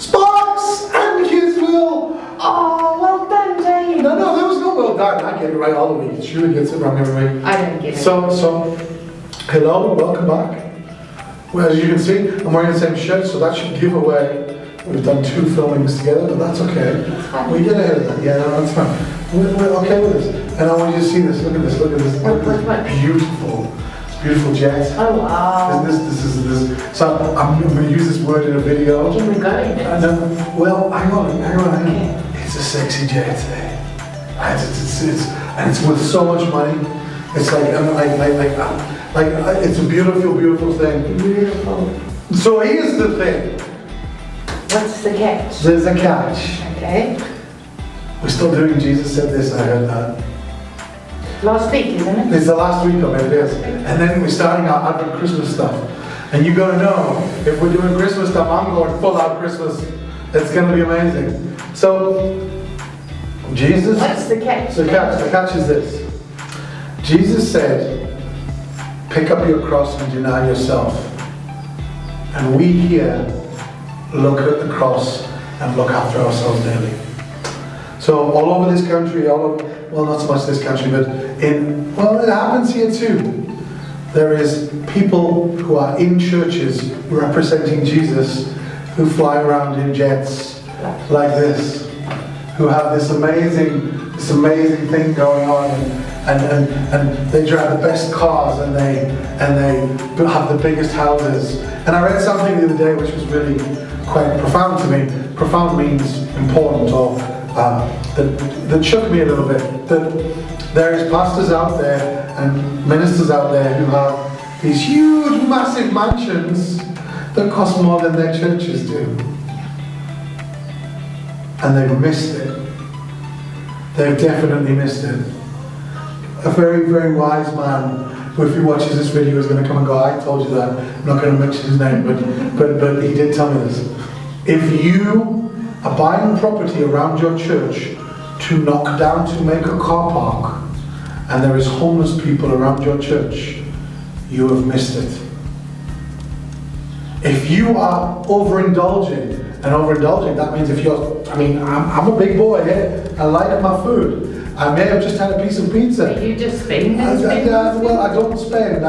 Sparks! And the kids will... Oh, well done, James. No, there was no well done. I get it right all the week. Shirley gets it wrong every week. I don't get it. So, hello, welcome back. Well, as you can see, I'm wearing the same shirt, so that should give away. We've done 2 filmings together, but that's okay. We get ahead of that. Yeah, no, that's fine. We're okay with this. And I want you to see this. Look at this. Look at this. Look at this beautiful jet. Oh wow. This. So I'm going to use this word in a video. Can we go in it? Well, hang on. It's a sexy jet. And it's worth so much money. It's like it's a beautiful thing. Beautiful. So here's the thing. What's the catch? There's a catch. Okay. We're still doing Jesus Said This, I heard that. Last week, isn't it? It's the last week of it, it is. And then we're starting our Advent Christmas stuff. And you gotta know, if we're doing Christmas stuff, I'm going full out Christmas. It's gonna be amazing. So, Jesus... What's the catch? The catch is this. Jesus said, pick up your cross and deny yourself. And we here look at the cross and look after ourselves daily. So all over this country, well, not so much this country, but it happens here too. There is people who are in churches representing Jesus who fly around in jets like this, who have this amazing thing going on, and they drive the best cars, and they have the biggest houses. And I read something the other day which was really quite profound to me. Profound means important, or that shook me a little bit. That there is pastors out there and ministers out there who have these huge, massive mansions that cost more than their churches do. And they've missed it. They've definitely missed it. A very, very wise man, who if he watches this video is going to come and go, I told you that. I'm not going to mention his name, but he did tell me this. If you are buying property around your church to knock down to make a car park, and there is homeless people around your church, you have missed it. If you are overindulging, that means if you're, I'm a big boy here, I like my food. I may have just had a piece of pizza. You just spend well, I don't spend,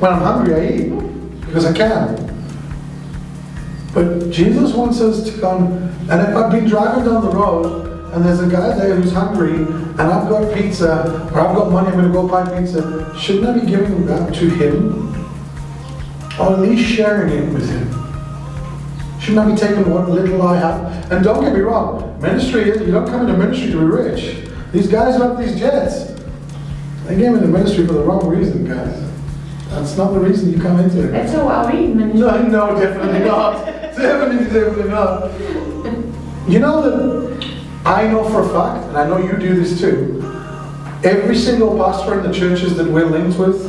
when I'm hungry I eat, because I can. But Jesus wants us to come, and if I've been driving down the road, and there's a guy there who's hungry, and I've got pizza, or I've got money, I'm going to go buy pizza, shouldn't I be giving that to him? Or at least sharing it with him? Shouldn't I be taking what little I have? And don't get me wrong, ministry is, you don't come into ministry to be rich. These guys who have these jets, they came into ministry for the wrong reason, guys. That's not the reason you come into it. That's a well-read ministry. No, definitely not. Definitely not. You know that I know for a fact, and I know you do this too, every single pastor in the churches that we're linked with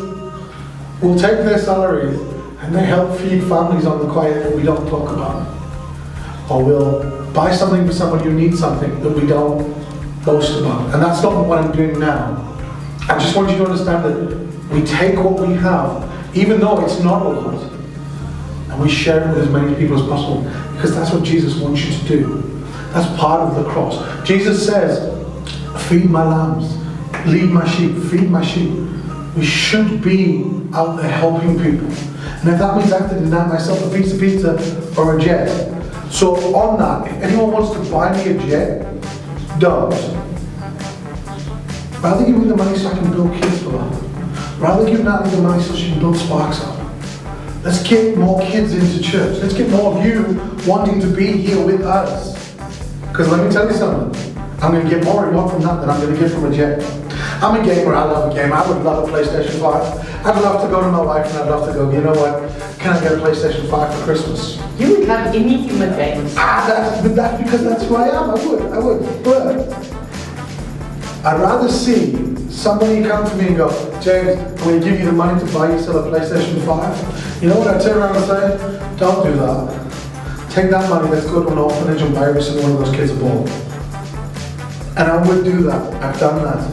will take their salaries and they help feed families on the quiet that we don't talk about. Or we'll buy something for someone who needs something that we don't boast about. And that's not what I'm doing now. I just want you to understand that we take what we have, even though it's not a lot, and we share it with as many people as possible, because that's what Jesus wants you to do. That's part of the cross. Jesus says, feed my lambs, lead my sheep, feed my sheep. We should be out there helping people. And if that means I have to deny myself a piece of pizza or a jet. So on that, if anyone wants to buy me a jet, don't. Rather give me the money so I can build kids for that. Rather give Natalie the money so she can build Sparks up. Let's get more kids into church. Let's get more of you wanting to be here with us. Because let me tell you something. I'm going to get more reward from that than I'm going to get from a jet. I'm a gamer, I love a game. I would love a PlayStation 5. I'd love to go to my wife and I'd love to go, you know what, can I get a PlayStation 5 for Christmas? You would have anything with games. That's because that's who I am. I would. But I'd rather see somebody come to me and go, James, I'm going to give you the money to buy yourself a PlayStation 5. You know what I turn around and say? Don't do that. Take that money, let's go to an orphanage and buy every single one of those kids a ball. And I would do that. I've done that.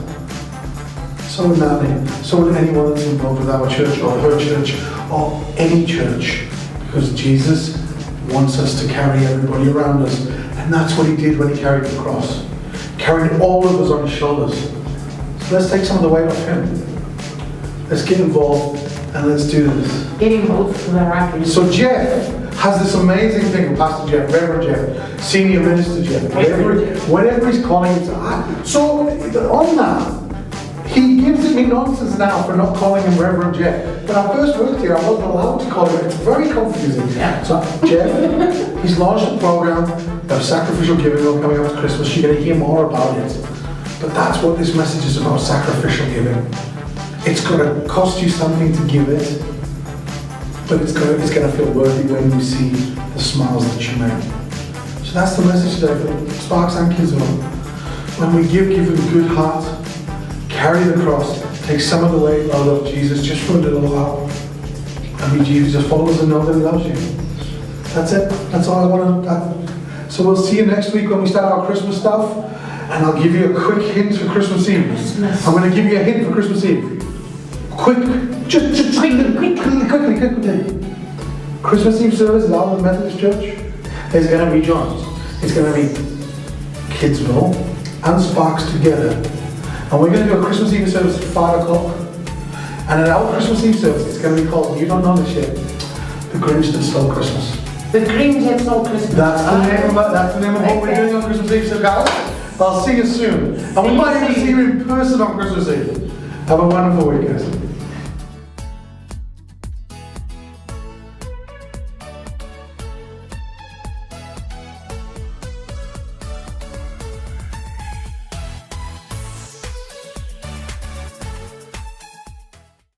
So would Natalie. So would anyone that's involved with our church or her church or any church. Because Jesus wants us to carry everybody around us. And that's what he did when he carried the cross. Carried all of us on his shoulders. So let's take some of the weight off him. Let's get involved and let's do this. Get involved for the right reason. So Jeff has this amazing thing with Pastor Jeff, Reverend Jeff, Senior Minister Jeff, whatever he's calling it. So on that, he gives me nonsense now for not calling him Reverend Jeff. When I first worked here, I wasn't allowed to call him. It's very confusing. Yeah. So Jeff, he's launched a program of sacrificial giving coming up to Christmas. You're going to hear more about it. But that's what this message is about, sacrificial giving. It's going to cost you something to give it, but it's going to feel worthy when you see the smiles that you make. So that's the message today for Sparks and Kidsville. When we give with a good heart, carry the cross, take some of the weight out of Jesus just for a little while, and be Jesus' followers and know that he loves you. That's it. That's all I want to. So we'll see you next week when we start our Christmas stuff, and I'll give you a quick hint for Christmas Eve. I'm going to give you a hint for Christmas Eve. Just quickly. Christmas Eve service is out of the Methodist Church. There's going to be joints. It's going to be Kidsville and Sparks together. And we're going to do a Christmas Eve service at 5 o'clock. And at our Christmas Eve service, it's going to be called, you don't know this yet, The Grinch That Stole Christmas. The Grinch That Stole Christmas. That's the name of what we're doing on Christmas Eve. So guys, I'll see you soon. And we might even see you in person on Christmas Eve. Have a wonderful weekend.